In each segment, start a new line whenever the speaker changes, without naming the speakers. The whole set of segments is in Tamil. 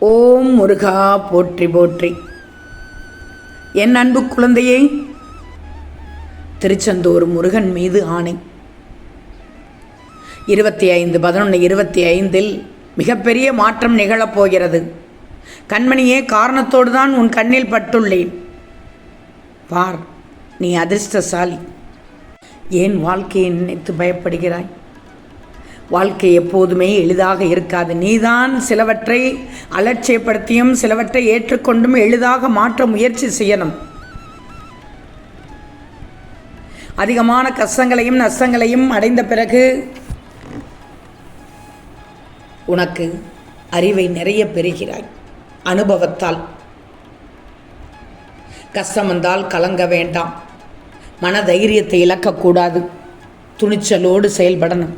ஓம் முருகா போற்றி போற்றி. என் அன்பு குழந்தையை, திருச்செந்தூர் முருகன் மீது ஆணை. 25/11/25 மிகப்பெரிய மாற்றம் நிகழப்போகிறது. கண்மணியே, காரணத்தோடு தான் உன் கண்ணில் பட்டுள்ளேன். பார், நீ அதிர்ஷ்டசாலி. ஏன் வாழ்க்கையை நினைத்து பயப்படுகிறாய்? வாழ்க்கை எப்போதுமே எளிதாக இருக்காது. நீதான் சிலவற்றை அலட்சியப்படுத்தியும் சிலவற்றை ஏற்றுக்கொண்டும் எளிதாக மாற்ற முயற்சி செய்யணும். அதிகமான கஷ்டங்களையும் நஷ்டங்களையும் அடைந்த பிறகு உனக்கு அறிவை நிறைய பெறுகிறாய். அனுபவத்தால். கஷ்டம் வந்தால் கலங்க வேண்டாம். மன தைரியத்தை இழக்கக்கூடாது. துணிச்சலோடு செயல்படணும்.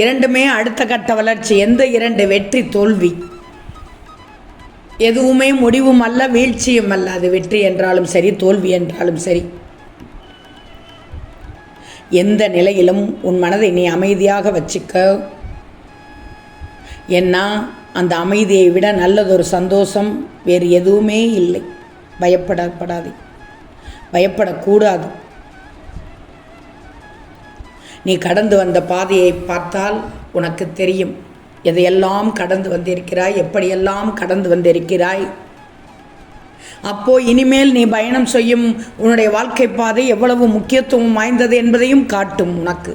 இரண்டுமே அடுத்த கட்ட வளர்ச்சி. எந்த இரண்டு? வெற்றி தோல்வி. எதுவுமே முடிவும் அல்ல, வீழ்ச்சியும் அல்ல. அது வெற்றி என்றாலும் சரி, தோல்வி என்றாலும் சரி. எந்த நிலையிலும் உன் மனதை நீ அமைதியாக வச்சுக்க. ஏன்னா அந்த அமைதியை விட நல்லதொரு சந்தோஷம் வேறு எதுவுமே இல்லை. பயப்படப்படாது, பயப்படக்கூடாது. நீ கடந்து வந்த பாதையை பார்த்தால் உனக்கு தெரியும் எதையெல்லாம் கடந்து வந்திருக்கிறாய், எப்படியெல்லாம் கடந்து வந்திருக்கிறாய். அப்போ இனிமேல் நீ பயணம் செய்யும் உன்னுடைய வாழ்க்கை பாதை எவ்வளவு முக்கியத்துவம் வாய்ந்தது என்பதையும் காட்டும். உனக்கு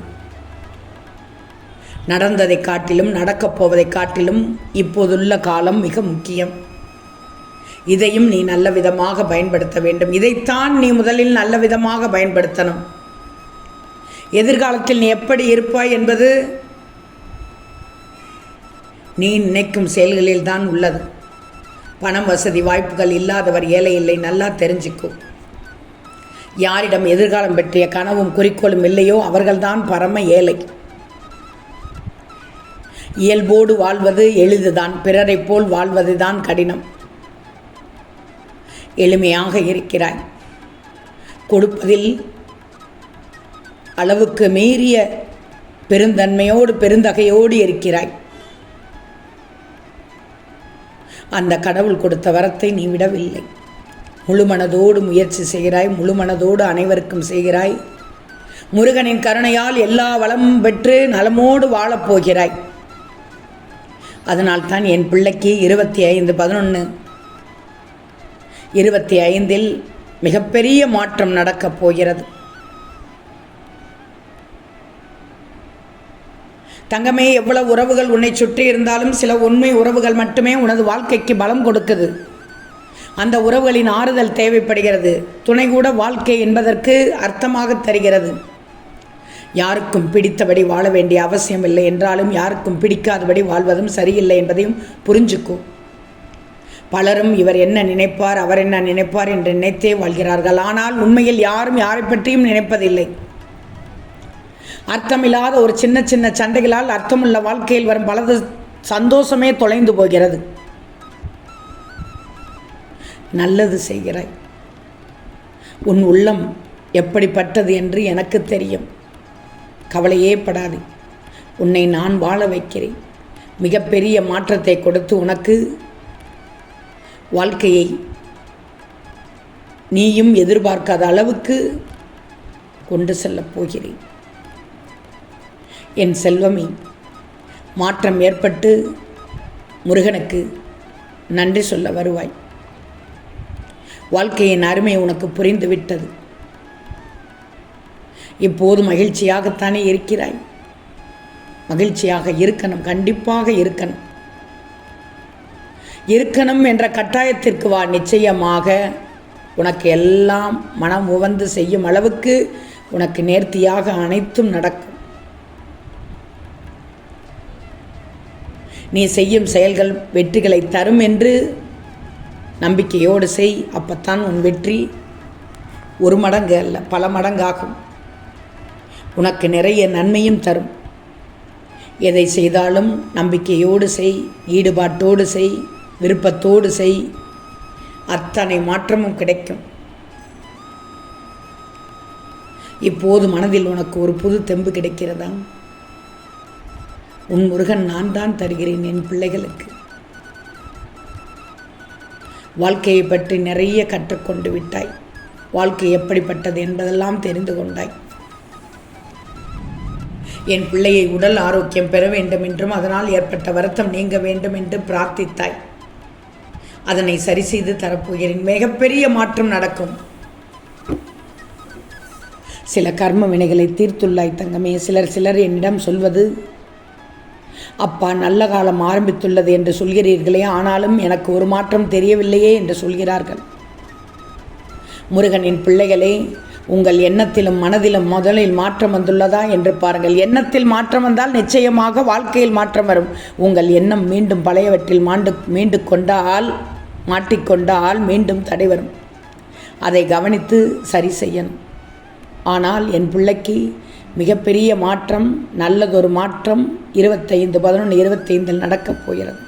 நடந்ததை காட்டிலும் நடக்கப் போவதை காட்டிலும் இப்போதுள்ள காலம் மிக முக்கியம். இதையும் நீ நல்ல விதமாக பயன்படுத்த வேண்டும். இதைத்தான் நீ முதலில் நல்ல விதமாக பயன்படுத்தணும். எதிர்காலத்தில் நீ எப்படி இருப்பாய் என்பது நீ நினைக்கும் செயல்களில் தான் உள்ளது. பணம், வசதி, வாய்ப்புகள் இல்லாதவர் ஏழை இல்லை. நல்லா தெரிஞ்சுக்கும். யாரிடம் எதிர்காலம் பற்றிய கனவும் குறிக்கோளும் இல்லையோ அவர்கள்தான் பரம ஏழை. இயல்போடு வாழ்வது எளிதுதான், பிறரை போல் வாழ்வது தான் கடினம். எளிமையாக இருக்கிறாய். கொடுப்பதில் அளவுக்கு மீறிய பெருந்தன்மையோடு பெருந்தகையோடு இருக்கிறாய். அந்த கடவுள் கொடுத்த வரத்தை நீ விடவில்லை. முழு மனதோடு முயற்சி செய்கிறாய். முழு மனதோடு அனைவருக்கும் செய்கிறாய். முருகனின் கருணையால் எல்லா வளமும் பெற்று நலமோடு வாழப்போகிறாய். அதனால்தான் என் பிள்ளைக்கு 25/11/25 மிகப்பெரிய மாற்றம் நடக்கப் போகிறது. தங்கமே, எவ்வளவு உறவுகள் உன்னை சுற்றி இருந்தாலும் சில உண்மை உறவுகள் மட்டுமே உனது வாழ்க்கைக்கு பலம் கொடுக்குது. அந்த உறவுகளின் ஆறுதல் தேவைப்படுகிறது. துணை கூட வாழ்க்கை என்பதற்கு அர்த்தமாக தருகிறது. யாருக்கும் பிடித்தபடி வாழ வேண்டிய அவசியம் இல்லை என்றாலும் யாருக்கும் பிடிக்காதபடி வாழ்வதும் சரியில்லை என்பதையும் புரிஞ்சுக்கும். பலரும் இவர் என்ன நினைப்பார், அவர் என்ன நினைப்பார் என்று நினைத்தே வாழ்கிறார்கள். ஆனால் உண்மையில் யாரும் யாரை பற்றியும் நினைப்பதில்லை. அர்த்தமில்லாத ஒரு சின்ன சின்ன சண்டைகளால் அர்த்தமுள்ள வாழ்க்கையில் வரும் பலது சந்தோஷமே தொலைந்து போகிறது. நல்லது செய்கிறாய். உன் உள்ளம் எப்படிப்பட்டது என்று எனக்கு தெரியும். கவலையே படாது. உன்னை நான் வாழ வைக்கிறேன். மிகப்பெரிய மாற்றத்தை கொடுத்து உனக்கு வாழ்க்கையை நீயும் எதிர்பார்க்காத அளவுக்கு கொண்டு செல்லப் போகிறேன். என் செல்வமே, மாற்றம் ஏற்பட்டு முருகனுக்கு நன்றி சொல்ல வருவாய். வாழ்க்கையின் அருமை உனக்கு புரிந்துவிட்டது. இப்போது மகிழ்ச்சியாகத்தானே இருக்கிறாய். மகிழ்ச்சியாக இருக்கணும். கண்டிப்பாக இருக்கணும். இருக்கணும் என்ற கட்டாயத்திற்கு வா. நிச்சயமாக உனக்கு எல்லாம் மனம் உவந்து செய்யும் அளவுக்கு உனக்கு நேர்த்தியாக அனைத்தும் நடக்கும். நீ செய்யும் செயல்கள் வெற்றிகளை தரும் என்று நம்பிக்கையோடு செய். அப்பத்தான் உன் வெற்றி ஒரு மடங்கு அல்ல, பல மடங்காகும். உனக்கு நிறைய நன்மையும் தரும். எதை செய்தாலும் நம்பிக்கையோடு செய், ஈடுபாட்டோடு செய், விருப்பத்தோடு செய். அத்தனை மாற்றமும் கிடைக்கும். இப்போது மனதில் உனக்கு ஒரு புது தெம்பு கிடைக்கிறதா? உன் முருகன் நான் தான் தருகிறேன் என் பிள்ளைகளுக்கு. வாழ்க்கையை பற்றி நிறைய கற்றுக்கொண்டு விட்டாய். வாழ்க்கை எப்படிப்பட்டது என்பதெல்லாம் தெரிந்து கொண்டாய். என் பிள்ளையை உடல் ஆரோக்கியம் பெற வேண்டும் என்றும் அதனால் ஏற்பட்ட வருத்தம் நீங்க வேண்டும் என்று பிரார்த்தித்தாய். அதனை சரி செய்து தரப்போகிறேன். மிகப்பெரிய மாற்றம் நடக்கும். சில கர்ம வினைகளை தீர்த்துள்ளாய் தங்கமே. சிலர் என்னிடம் சொல்வது, அப்பா நல்ல காலம் ஆரம்பித்துள்ளது என்று சொல்கிறீர்களே, ஆனாலும் எனக்கு ஒரு மாற்றம் தெரியவில்லையே என்று சொல்கிறார்கள். முருகனின் பிள்ளைகளே, உங்கள் எண்ணத்திலும் மனதிலும் முதலில் மாற்றம் வந்துள்ளதா என்று பாருங்கள். எண்ணத்தில் மாற்றம் வந்தால் நிச்சயமாக வாழ்க்கையில் மாற்றம் வரும். உங்கள் எண்ணம் மீண்டும் பழையவற்றில் மாட்டிக்கொண்டால் மீண்டும் தடை வரும். அதை கவனித்து சரி செய்யணும். ஆனால் என் பிள்ளைக்கு மிகப்பெரிய மாற்றம், நல்லதொரு மாற்றம் 25/11/25 நடக்கப் போகிறது.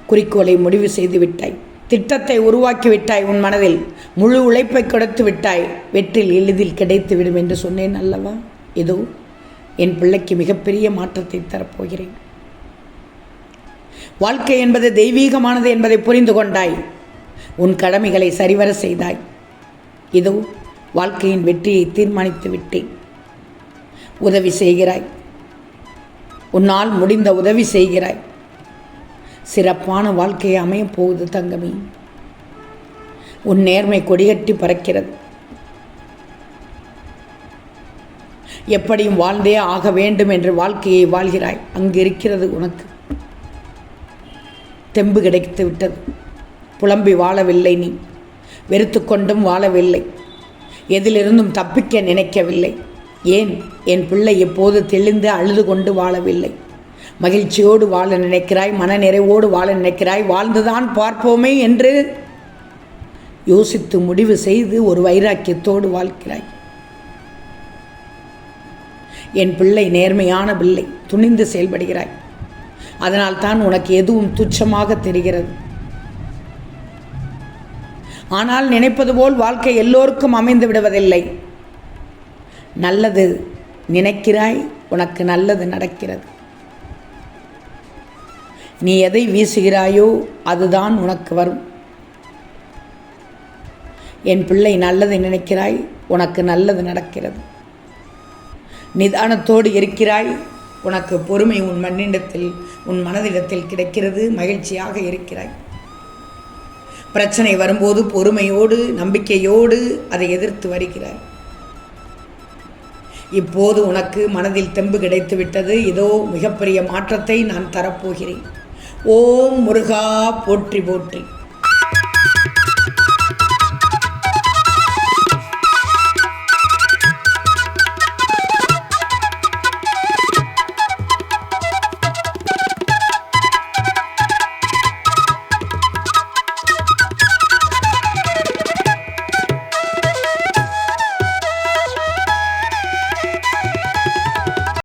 குறிக்கோளை முடிவு செய்து விட்டாய். திட்டத்தை உருவாக்கி விட்டாய். உன் மனதில் முழு உழைப்பை கொடுத்து விட்டாய். வெற்றி எளிதில் கிடைத்துவிடும் என்று சொன்னேன் அல்லவா? இதோ என் பிள்ளைக்கு மிகப்பெரிய மாற்றத்தை தரப்போகிறேன். வாழ்க்கை என்பது தெய்வீகமானது என்பதை புரிந்து கொண்டாய். உன் கடமைகளை சரிவர செய்தாய். இதோ வாழ்க்கையின் வெற்றியை தீர்மானித்து விட்டேன். உதவி செய்கிறாய். உன்னால் முடிந்த உதவி செய்கிறாய். சிறப்பான வாழ்க்கையை அமையப் போகுது தங்கமே. உன் நேர்மை கொடிகட்டி பறக்கிறது. எப்படியும் வாழ்ந்தே ஆக வேண்டும் என்று வாழ்க்கையை வாழ்கிறாய். அங்கு இருக்கிறது உனக்கு தெம்பு கிடைத்து விட்டது. புலம்பி வாழவில்லை. நீ வெறுத்து கொண்டும் வாழவில்லை. எதிலிருந்தும் தப்பிக்க நினைக்கவில்லை. ஏன் என் பிள்ளை எப்போது தெளிந்து அழுது கொண்டு வாழவில்லை. மகிழ்ச்சியோடு வாழ நினைக்கிறாய். மனநிறைவோடு வாழ நினைக்கிறாய். வாழ்ந்துதான் பார்ப்போமே என்று யோசித்து முடிவு செய்து ஒரு வைராக்கியத்தோடு வாழ்கிறாய். என் பிள்ளை நேர்மையான பிள்ளை. துணிந்து செயல்படுகிறாய். அதனால் தான் உனக்கு எதுவும் துச்சமாக தெரிகிறது. ஆனால் நினைப்பது போல் வாழ்க்கை எல்லோருக்கும் அமைந்து விடுவதில்லை. நல்லது நினைக்கிறாய், உனக்கு நல்லது நடக்கிறது. நீ எதை வீசுகிறாயோ அதுதான் உனக்கு வரும். என் பிள்ளை நல்லதை நினைக்கிறாய், உனக்கு நல்லது நடக்கிறது. நிதானத்தோடு இருக்கிறாய். உனக்கு பொறுமை உன் மனதிடத்தில் கிடைக்கிறது. மகிழ்ச்சியாக இருக்கிறாய். பிரச்சனை வரும்போது பொறுமையோடு நம்பிக்கையோடு அதை எதிர்த்து வருகிறாய். இப்போது உனக்கு மனதில் தெம்பு கிடைத்து விட்டது. இதோ மிகப்பெரிய மாற்றத்தை நான் தரப்போகிறேன். ஓம் முருகா போற்றி போற்றி.